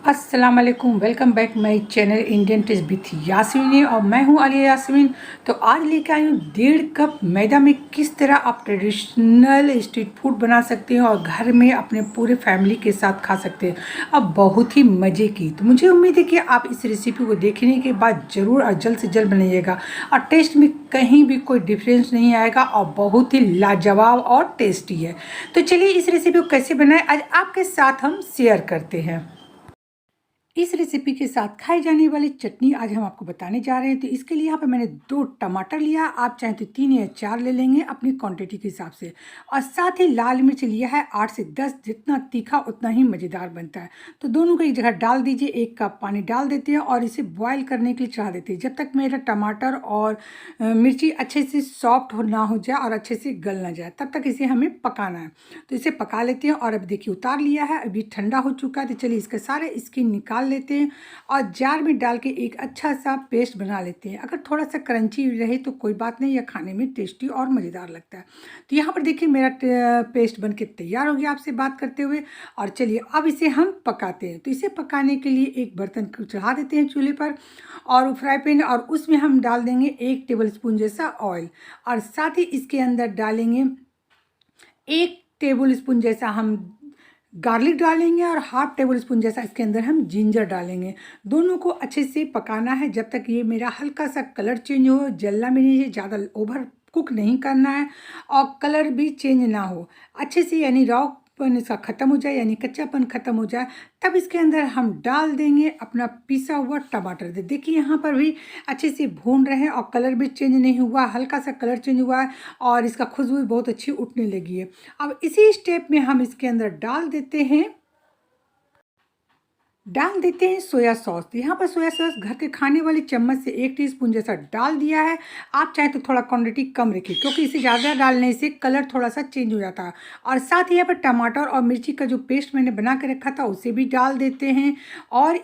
अस्सलाम वालेकुम, welcome back my channel Indian taste with Yasmin और मैं हूँ आलिया यास्मीन। तो आज लेके आई हूँ 1.5 कप मैदा में किस तरह आप ट्रेडिशनल स्ट्रीट फूड बना सकते हैं और घर में अपने पूरे फैमिली के साथ खा सकते हैं अब बहुत ही मज़े की। तो मुझे उम्मीद है कि आप इस रेसिपी को देखने के बाद ज़रूर और जल्द से जल्द बनाइएगा और टेस्ट में कहीं भी कोई डिफरेंस नहीं आएगा और बहुत ही लाजवाब और टेस्टी है। तो चलिए इस रेसिपी को कैसे बनाएं आज आपके साथ हम शेयर करते हैं। इस रेसिपी के साथ खाई जाने वाली चटनी आज हम आपको बताने जा रहे हैं। तो इसके लिए यहाँ पे मैंने 2 टमाटर लिया, आप चाहें तो 3 या 4 ले लेंगे अपनी क्वांटिटी के हिसाब से। और साथ ही लाल मिर्च लिया है 8 से 10, जितना तीखा उतना ही मज़ेदार बनता है। तो दोनों को एक जगह डाल दीजिए, 1 कप पानी डाल देते हैं और इसे बॉयल करने के लिए चढ़ा देते हैं जब तक मेरा टमाटर और मिर्ची अच्छे से सॉफ्ट ना हो जाए और अच्छे से गल ना जाए, तब तक इसे हमें पकाना है। तो इसे पका लेते हैं और अब देखिए उतार लिया है, अभी ठंडा हो चुका है। तो चलिए इसके सारे स्किन निकाल लेते हैं और जार में डाल के एक अच्छा सा पेस्ट बना लेते हैं। अगर थोड़ा सा क्रंची रहे तो कोई बात नहीं, या खाने में टेस्टी और मज़ेदार लगता है। तो यहाँ पर देखिए मेरा पेस्ट बन के तैयार हो गया आपसे बात करते हुए। और चलिए अब इसे हम पकाते हैं। तो इसे पकाने के लिए एक बर्तन को चढ़ा देते हैं चूल्हे पर और फ्राई पैन, और उसमें हम डाल देंगे 1 टेबल स्पून जैसा ऑयल और साथ ही इसके अंदर डालेंगे 1 टेबल स्पून जैसा हम गार्लिक डालेंगे और हाफ टेबल स्पून जैसा इसके अंदर हम जिंजर डालेंगे। दोनों को अच्छे से पकाना है जब तक ये मेरा हल्का सा कलर चेंज हो, जलना भी नहीं है, ज़्यादा ओवर कुक नहीं करना है और कलर भी चेंज ना हो अच्छे से, यानी रॉपन इसका ख़त्म हो जाए, यानी कच्चापन ख़त्म हो जाए। तब इसके अंदर हम डाल देंगे अपना पिसा हुआ टमाटर। देखिए यहाँ पर भी अच्छे से भून रहे हैं और कलर भी चेंज नहीं हुआ, हल्का सा कलर चेंज हुआ है और इसका खुशबू भी बहुत अच्छी उठने लगी है। अब इसी स्टेप में हम इसके अंदर डाल देते हैं सोया सॉस। यहाँ पर सोया सॉस घर के खाने वाले चम्मच से 1 टीस्पून जैसा डाल दिया है। आप चाहे तो थोड़ा क्वांटिटी कम रखिए क्योंकि इसे ज़्यादा डालने से कलर थोड़ा सा चेंज हो जाता है। और साथ ही यहाँ पर टमाटर और मिर्ची का जो पेस्ट मैंने बना के रखा था उसे भी डाल देते हैं और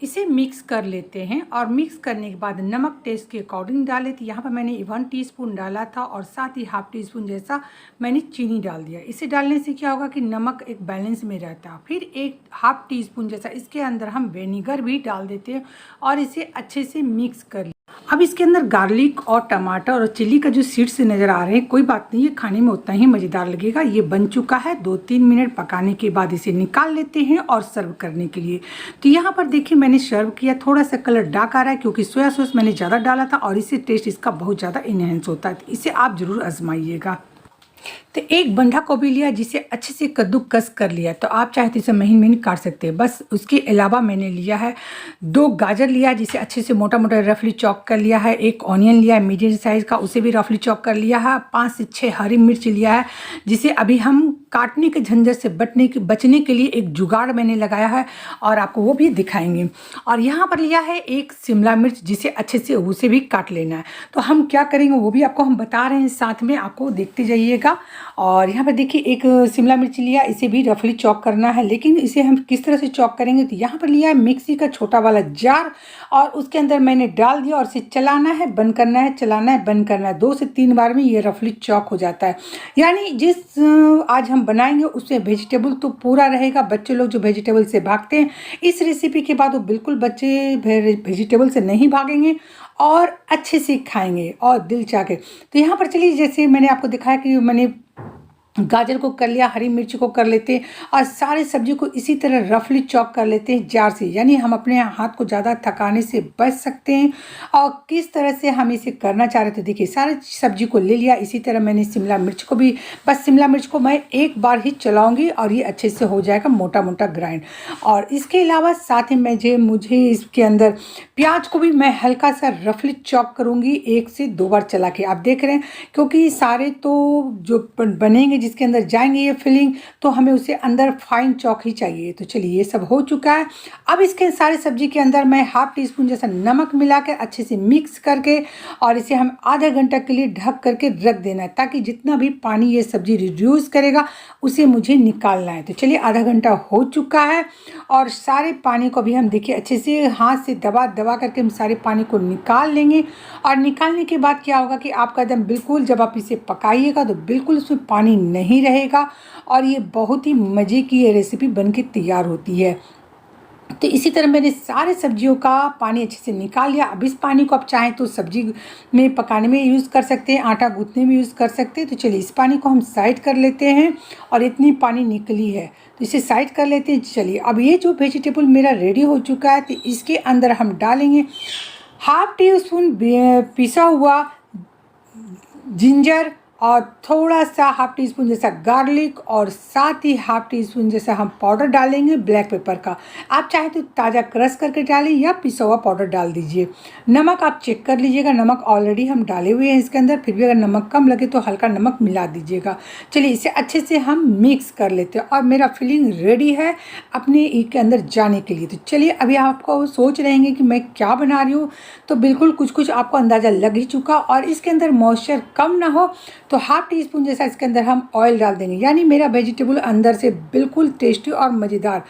इसे मिक्स कर लेते हैं। और मिक्स करने के बाद नमक टेस्ट के अकॉर्डिंग डालें। तो यहाँ पर मैंने 1 टीस्पून डाला था और साथ ही हाफ टीस्पून जैसा मैंने चीनी डाल दिया। इसे डालने से क्या होगा कि नमक एक बैलेंस में रहता है। फिर 1 हाफ टीस्पून जैसा इसके अंदर हम विनेगर भी डाल देते हैं और इसे अच्छे से मिक्स कर। अब इसके अंदर गार्लिक और टमाटर और चिली का जो सीड्स नज़र आ रहे हैं, कोई बात नहीं, ये खाने में उतना ही मज़ेदार लगेगा। ये बन चुका है, 2-3 मिनट पकाने के बाद इसे निकाल लेते हैं और सर्व करने के लिए। तो यहाँ पर देखिए मैंने सर्व किया, थोड़ा सा कलर डार्क आ रहा है क्योंकि सोया सॉस मैंने ज़्यादा डाला था और इससे टेस्ट इसका बहुत ज़्यादा इन्हेंस होता है। तो इसे आप ज़रूर आजमाइएगा। तो 1 बंधा गोभी लिया जिसे अच्छे से कद्दूकस कर लिया। तो आप चाहे तो इसे महीन महीन काट सकते हैं। बस उसके अलावा मैंने लिया है 2 गाजर लिया जिसे अच्छे से मोटा मोटा रफली चॉप कर लिया है। 1 ऑनियन लिया है मीडियम साइज़ का, उसे भी रफली चॉप कर लिया है। 5 से 6 हरी मिर्च लिया है जिसे अभी हम काटने के झंझट से बचने के लिए एक जुगाड़ मैंने लगाया है और आपको वो भी दिखाएंगे। और यहाँ पर लिया है 1 शिमला मिर्च जिसे अच्छे से उसे भी काट लेना है। तो हम क्या करेंगे वो भी आपको हम बता रहे हैं, साथ में आपको देखते जाइएगा। और यहाँ पर देखिए 1 शिमला मिर्च लिया, इसे भी रफली चॉप करना है। लेकिन इसे हम किस तरह से चॉप करेंगे, तो यहाँ पर लिया है मिक्सी का छोटा वाला जार और उसके अंदर मैंने डाल दिया और इसे चलाना है, बंद करना है, चलाना है, बंद करना है। 2 से 3 बार में ये रफली चॉप हो जाता है। यानी जिस आज हम बनाएंगे उसमें वेजिटेबल तो पूरा रहेगा। बच्चे लोग जो वेजिटेबल से भागते हैं, इस रेसिपी के बाद वो बिल्कुल बच्चे वेजिटेबल से नहीं भागेंगे और अच्छे से खाएंगे और दिल चाह के। तो यहाँ पर चलिए जैसे मैंने आपको दिखाया कि मैंने गाजर को कर लिया, हरी मिर्च को कर लेते हैं और सारे सब्जी को इसी तरह रफली चॉप कर लेते हैं जार से। यानी हम अपने हाथ को ज़्यादा थकाने से बच सकते हैं। और किस तरह से हम इसे करना चाह रहे थे, देखिए सारे सब्जी को ले लिया। इसी तरह मैंने शिमला मिर्च को भी, बस शिमला मिर्च को मैं एक बार ही चलाऊंगी और ये अच्छे से हो जाएगा मोटा मोटा ग्राइंड। और इसके अलावा साथ ही मुझे इसके अंदर प्याज को भी मैं हल्का सा रफली चॉप करूँगी 1 से 2 बार चला के। आप देख रहे हैं क्योंकि सारे तो जो बनेंगे जिसके अंदर जाएंगे ये फिलिंग, तो हमें उसे अंदर फाइन चॉक ही चाहिए। तो चलिए ये सब हो चुका है। अब इसके सारे सब्जी के अंदर मैं हाफ टीस्पून जैसा नमक मिला के अच्छे से मिक्स करके और इसे हम आधा घंटा के लिए ढक करके रख देना है ताकि जितना भी पानी ये सब्जी रिड्यूस करेगा उसे मुझे निकालना है। तो चलिए आधा घंटा हो चुका है और सारे पानी को भी हम देखिए अच्छे से हाथ से दबा दबा करके हम सारे पानी को निकाल लेंगे। और निकालने के बाद क्या होगा कि आपका एकदम बिल्कुल जब आप इसे पकाइएगा तो बिल्कुल उसमें पानी नहीं रहेगा और ये बहुत ही मज़े की ये रेसिपी बनके तैयार होती है। तो इसी तरह मैंने सारे सब्जियों का पानी अच्छे से निकाल लिया। अब इस पानी को आप चाहें तो सब्जी में पकाने में यूज़ कर सकते हैं, आटा गूँथने में यूज़ कर सकते हैं। तो चलिए इस पानी को हम साइड कर लेते हैं और इतनी पानी निकली है तो इसे साइड कर लेते हैं। चलिए अब ये जो वेजिटेबल मेरा रेडी हो चुका है तो इसके अंदर हम डालेंगे हाफ टी स्पून पिसा हुआ जिंजर और थोड़ा सा हाफ टी स्पून जैसा गार्लिक और साथ ही हाफ टी स्पून जैसा हम पाउडर डालेंगे ब्लैक पेपर का। आप चाहे तो ताज़ा क्रश करके डालें या पिसा हुआ पाउडर डाल दीजिए। नमक आप चेक कर लीजिएगा, नमक ऑलरेडी हम डाले हुए हैं इसके अंदर, फिर भी अगर नमक कम लगे तो हल्का नमक मिला दीजिएगा। चलिए इसे अच्छे से हम मिक्स कर लेते हैं और मेरा फिलिंग रेडी है अपने के अंदर जाने के लिए। तो चलिए अभी आपको सोच रहे हैं कि मैं क्या बना रही हूँ, तो बिल्कुल कुछ कुछ आपको अंदाज़ा लग ही चुका। और इसके अंदर मॉइस्चर कम ना हो तो हाफ टी स्पून जैसा इसके अंदर हम ऑयल डाल देंगे, यानी मेरा वेजिटेबल अंदर से बिल्कुल टेस्टी और मज़ेदार,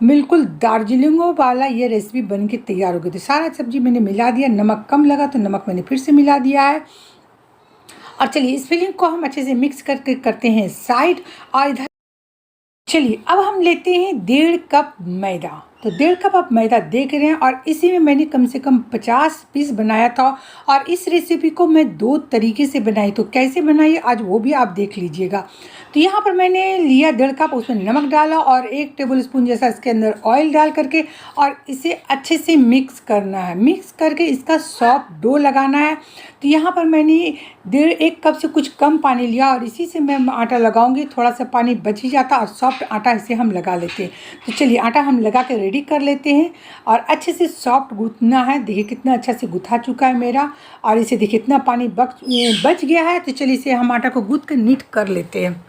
बिल्कुल दार्जिलिंगों वाला ये रेसिपी बन के तैयार हो गई। तो सारा सब्जी मैंने मिला दिया, नमक कम लगा तो नमक मैंने फिर से मिला दिया है। और चलिए इस फिलिंग को हम अच्छे से मिक्स करके करते हैं साइड। और इधर चलिए अब हम लेते हैं 1.5 कप मैदा। तो 1.5 कप आप मैदा देख रहे हैं और इसी में मैंने कम से कम 50 पीस बनाया था। और इस रेसिपी को मैं 2 तरीके से बनाई, तो कैसे बनाई आज वो भी आप देख लीजिएगा। तो यहाँ पर मैंने लिया 1.5 कप, उसमें नमक डाला और 1 टेबल स्पून जैसा इसके अंदर ऑयल डाल करके और इसे अच्छे से मिक्स करना है। मिक्स करके इसका सॉफ्ट डो लगाना है। तो यहाँ पर मैंने 1 कप से कुछ कम पानी लिया और इसी से मैं आटा लगाऊंगी। थोड़ा सा पानी बच ही जाता और सॉफ्ट आटा इसे हम लगा लेते हैं। तो चलिए आटा हम लगा के रेडी कर लेते हैं और अच्छे से सॉफ्ट गूँथना है। देखिए कितना अच्छा से गुथा चुका है मेरा और इसे देखिए इतना पानी बच गया है। तो चलिए इसे हम आटा को गूँथ कर नीट कर लेते हैं।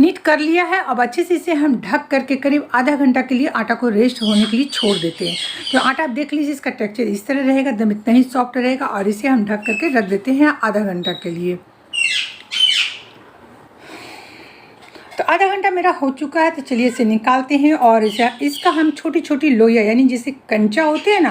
नीट कर लिया है। अब अच्छे से इसे हम ढक करके करीब आधा घंटा के लिए आटा को रेस्ट होने के लिए छोड़ देते हैं। तो आटा आप देख लीजिए इसका टेक्सचर इस तरह रहेगा, एकदम इतना ही सॉफ्ट रहेगा। और इसे हम ढक करके रख देते हैं आधा घंटा के लिए। तो आधा घंटा मेरा हो चुका है। तो चलिए इसे निकालते हैं और इसका हम छोटी छोटी लोइयाँ, यानी जैसे कंचा होते हैं ना,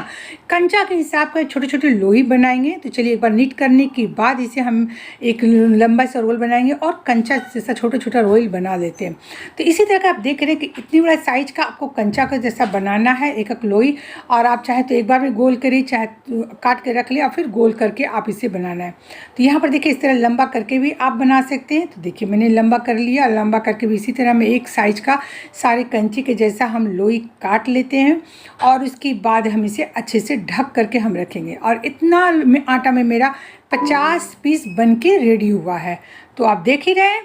कंचा के हिसाब का छोटे छोटे लोई बनाएंगे। तो चलिए एक बार नीट करने के बाद इसे हम एक लंबा सा रोल बनाएंगे और कंचा जैसा छोटा छोटा रोल बना लेते हैं। तो इसी तरह का आप देख रहे हैं कि इतनी बड़ा साइज का आपको कंचा का जैसा बनाना है एक एक लोई। और आप चाहे तो एक बार में गोल करिए, चाहे काट के रख लिया और फिर गोल करके आप इसे बनाना है। तो यहाँ पर देखिए इस तरह लंबा करके भी आप बना सकते हैं। तो देखिए मैंने लंबा कर लिया, लंबा करके भी इसी तरह में एक साइज का सारे कंची के जैसा हम लोई काट लेते हैं और उसके बाद हम इसे अच्छे से ढक करके हम रखेंगे। और इतना आटा में मेरा 50 पीस बन के रेडी हुआ है। तो आप देख ही रहे हैं।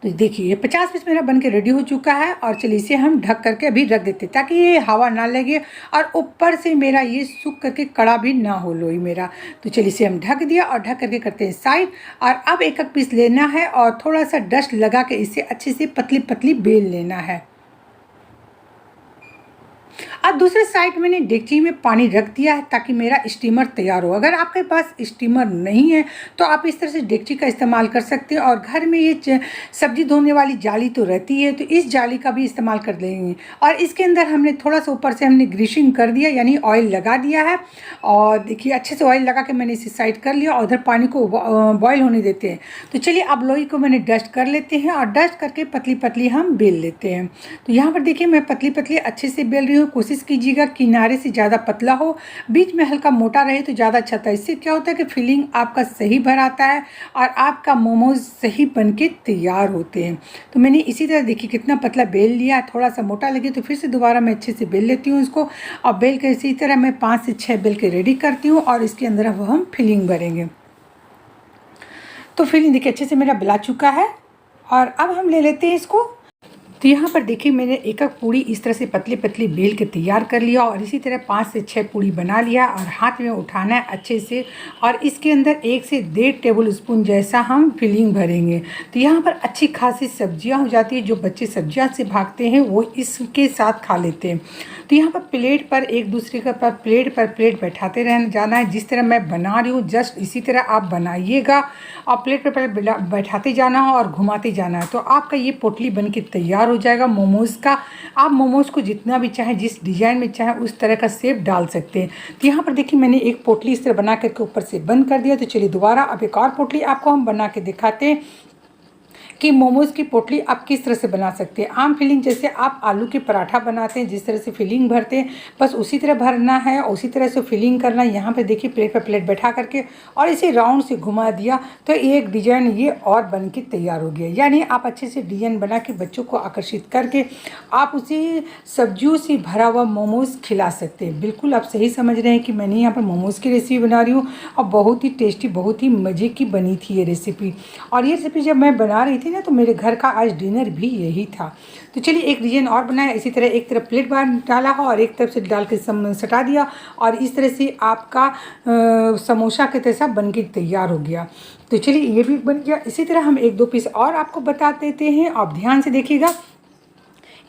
तो देखिए ये 50 पीस मेरा बन के रेडी हो चुका है। और चलिए इसे हम ढक करके अभी रख देते हैं ताकि ये हवा ना लगे और ऊपर से मेरा ये सूख करके कड़ा भी ना हो लोई मेरा। तो चलिए इसे हम ढक दिया और ढक करके करते हैं साइड। और अब एक एक पीस लेना है और थोड़ा सा डस्ट लगा के इसे अच्छे से पतली पतली बेल लेना है। अब दूसरे साइड मैंने डेगची में पानी रख दिया है ताकि मेरा स्टीमर तैयार हो। अगर आपके पास स्टीमर नहीं है तो आप इस तरह से डेगची का इस्तेमाल कर सकते हैं। और घर में ये सब्जी धोने वाली जाली तो रहती है, तो इस जाली का भी इस्तेमाल कर लेंगे। और इसके अंदर हमने थोड़ा सा ऊपर से हमने ग्रीसिंग कर दिया, यानी ऑयल लगा दिया है। और देखिए अच्छे से ऑयल लगा के मैंने इसे साइड कर लिया और उधर पानी को बॉयल होने देते हैं। तो चलिए अब लोई को मैंने डस्ट कर लेते हैं और डस्ट करके पतली पतली हम बेल लेते हैं। तो यहाँ पर देखिए मैं पतली पतली अच्छे से बेल रही हूँ। कोशिश कीजिएगा किनारे से ज़्यादा पतला हो, बीच में हल्का मोटा रहे तो ज़्यादा अच्छा था। इससे क्या होता है कि फिलिंग आपका सही भर आता है और आपका मोमोज सही बन के तैयार होते हैं। तो मैंने इसी तरह देखिए कितना पतला बेल लिया। थोड़ा सा मोटा लगे तो फिर से दोबारा मैं अच्छे से बेल लेती हूँ इसको। और बेल के इसी तरह मैं 5 से 6 बेल के रेडी करती हूँ और इसके अंदर अब हम फिलिंग भरेंगे। तो फिलिंग देखिए अच्छे से मेरा बेला चुका है और अब हम ले लेते हैं इसको। तो यहाँ पर देखिए मैंने एक एक पूड़ी इस तरह से पतली पतली बेल के तैयार कर लिया और इसी तरह 5 से 6 पूड़ी बना लिया और हाथ में उठाना है अच्छे से। और इसके अंदर 1 से 1.5 टेबल स्पून जैसा हम फिलिंग भरेंगे। तो यहाँ पर अच्छी खासी सब्जियाँ हो जाती है। जो बच्चे सब्जियाँ से भागते हैं वो इसके साथ खा लेते हैं। तो यहाँ पर प्लेट पर एक दूसरे के पर प्लेट बैठाते रहना जाना है। जिस तरह मैं बना रही हूँ जस्ट इसी तरह आप बनाइएगा और प्लेट पर बैठाते जाना है और घुमाते जाना है। तो आपका ये पोटली बन के तैयार हो जाएगा मोमोज़ का। आप मोमोज़ को जितना भी चाहें, जिस डिज़ाइन में चाहें उस तरह का शेप डाल सकते हैं। तो यहाँ पर देखिए मैंने एक पोटली इस तरह बना करके ऊपर से बंद कर दिया। तो चलिए दोबारा अब एक और पोटली आपको हम बना के दिखाते हैं। कि मोमोज़ की पोटली आप किस तरह से बना सकते हैं। आम फिलिंग जैसे आप आलू के पराठा बनाते हैं, जिस तरह से फिलिंग भरते हैं, बस उसी तरह भरना है, उसी तरह से फिलिंग करना है। यहाँ पे देखिए प्लेट पर प्लेट बैठा करके और इसे राउंड से घुमा दिया तो एक डिजाइन ये और बन के तैयार हो गया। यानी आप अच्छे से डिजाइन बना के बच्चों को आकर्षित करके आप उसी सब्जियों से भरा हुआ मोमोज़ खिला सकते हैं। बिल्कुल आप सही समझ रहे हैं कि मैंने यहाँ पर मोमोज़ की रेसिपी बना रही हूँ और बहुत ही टेस्टी, बहुत ही मज़े की बनी थी ये रेसिपी। और ये रेसिपी जब मैं बना रही थी ना तो मेरे घर का आज डिनर भी यही था। तो चलिए एक डिजाइन और बनाया। इसी तरह एक तरफ प्लेट बाहर डाला हो और एक तरफ से डाल के सटा दिया और इस तरह से आपका समोसा के जैसा बन के तैयार हो गया। तो चलिए ये भी बन गया। इसी तरह हम एक दो पीस और आपको बता देते हैं, आप ध्यान से देखिएगा।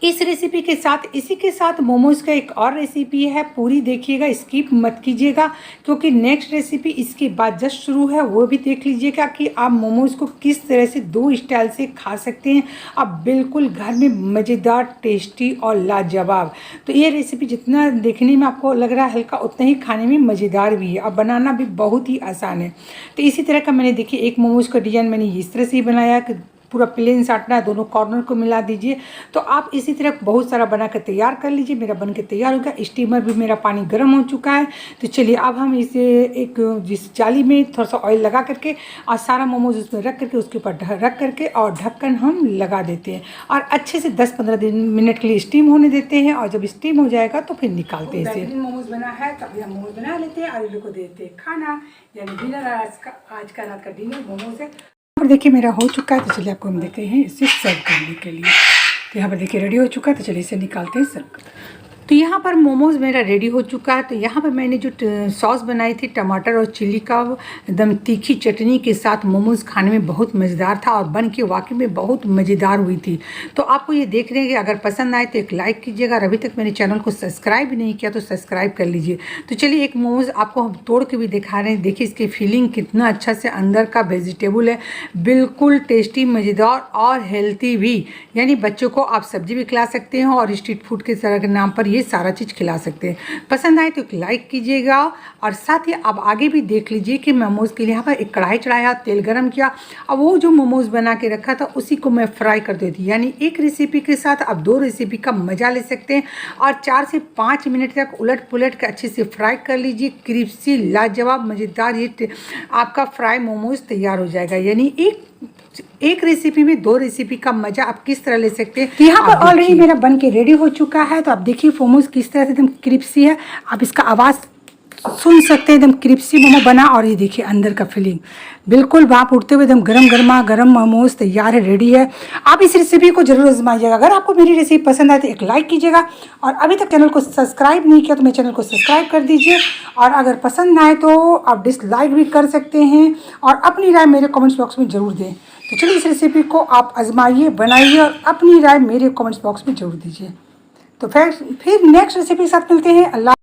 इस रेसिपी के साथ, इसी के साथ मोमोज़ का एक और रेसिपी है, पूरी देखिएगा, स्किप मत कीजिएगा, क्योंकि नेक्स्ट रेसिपी इसके बाद जस्ट शुरू है, वो भी देख लीजिएगा कि आप मोमोज़ को किस तरह से दो स्टाइल से खा सकते हैं आप बिल्कुल घर में, मज़ेदार, टेस्टी और लाजवाब। तो ये रेसिपी जितना देखने में आपको लग रहा है हल्का, उतना ही खाने में मज़ेदार भी है और बनाना भी बहुत ही आसान है। तो इसी तरह का मैंने देखिए एक मोमोज़ का डिज़ाइन मैंने इस तरह से ही बनाया कि पूरा प्लेन साटना है, दोनों कॉर्नर को मिला दीजिए। तो आप इसी तरह बहुत सारा बना कर तैयार कर लीजिए। मेरा बन के तैयार हो गया। स्टीमर भी मेरा पानी गर्म हो चुका है। तो चलिए अब हम इसे एक जिस जाली में थोड़ा सा ऑयल लगा करके और सारा मोमोज उसमें रख करके उसके ऊपर रख करके और ढक्कन हम लगा देते हैं और अच्छे से 10-15 मिनट के लिए स्टीम होने देते हैं। और जब स्टीम हो जाएगा तो फिर निकालते हैं इसे। मोमोज बना है तो अभी हम मोमोज बना लेते हैं और इन लोग को देते हैं खाना, यानी डिनर। आज का रात का डिनर मोमोज है। और देखिए मेरा हो चुका है। तो चलिए आपको हम देते हैं इसे सर्व करने के लिए। तो यहाँ पर देखिए रेडी हो चुका है। तो चलिए इसे निकालते हैं, सर्व करते हैं। तो यहाँ पर मोमोज़ मेरा रेडी हो चुका है। तो यहाँ पर मैंने जो सॉस बनाई थी टमाटर और चिल्ली का एकदम तीखी चटनी के साथ मोमोज़ खाने में बहुत मज़ेदार था और बन के वाकई में बहुत मज़ेदार हुई थी। तो आपको ये देख रहे हैं कि अगर पसंद आए तो एक लाइक कीजिएगा और अभी तक मेरे चैनल को सब्सक्राइब नहीं किया तो सब्सक्राइब कर लीजिए। तो चलिए एक मोमोज़ आपको हम तोड़ के भी दिखा रहे हैं। देखिए इसकी फीलिंग कितना अच्छा से अंदर का वेजिटेबल है, बिल्कुल टेस्टी, मज़ेदार और हेल्थी भी। यानी बच्चों को आप सब्जी भी खिला सकते हैं और स्ट्रीट फूड के तरह के नाम पर ये सारा चीज़ खिला सकते हैं। पसंद आए तो एक लाइक कीजिएगा और साथ ही आप आगे भी देख लीजिए कि मोमोज़ के लिए यहाँ पर एक कढ़ाई चढ़ाया, तेल गरम किया और वो जो मोमोज़ बना के रखा था उसी को मैं फ्राई कर देती। यानी एक रेसिपी के साथ आप दो रेसिपी का मज़ा ले सकते हैं और 4 से 5 मिनट तक उलट पुलट कर अच्छे से फ्राई कर लीजिए। क्रिस्पी, लाजवाब, मज़ेदार ये आपका फ्राई मोमोज़ तैयार हो जाएगा। यानी एक रेसिपी में दो रेसिपी का मजा आप किस तरह ले सकते हैं। तो यहाँ पर ऑलरेडी मेरा बन के रेडी हो चुका है। तो आप देखिए मोमोज किस तरह से एकदम क्रिस्पी है, आप इसका आवाज़ सुन सकते हैं। एकदम क्रिस्पी मोमो बना और ये देखिए अंदर का फीलिंग बिल्कुल भाप उठते हुए एकदम गरम गरम मोमोज तैयार है, रेडी है। आप इस रेसिपी को जरूर आजमाइएगा। अगर आपको मेरी रेसिपी पसंद आए तो एक लाइक कीजिएगा और अभी तक चैनल को सब्सक्राइब नहीं किया तो मेरे चैनल को सब्सक्राइब कर दीजिए। और अगर पसंद आए तो आप डिसलाइक भी कर सकते हैं और अपनी राय मेरे कमेंट्स बॉक्स में ज़रूर दें। तो चलिए इस रेसिपी को आप आजमाइए, बनाइए और अपनी राय मेरे कमेंट्स बॉक्स में ज़रूर दीजिए। तो फिर नेक्स्ट रेसिपी के साथ मिलते हैं। अल्लाह।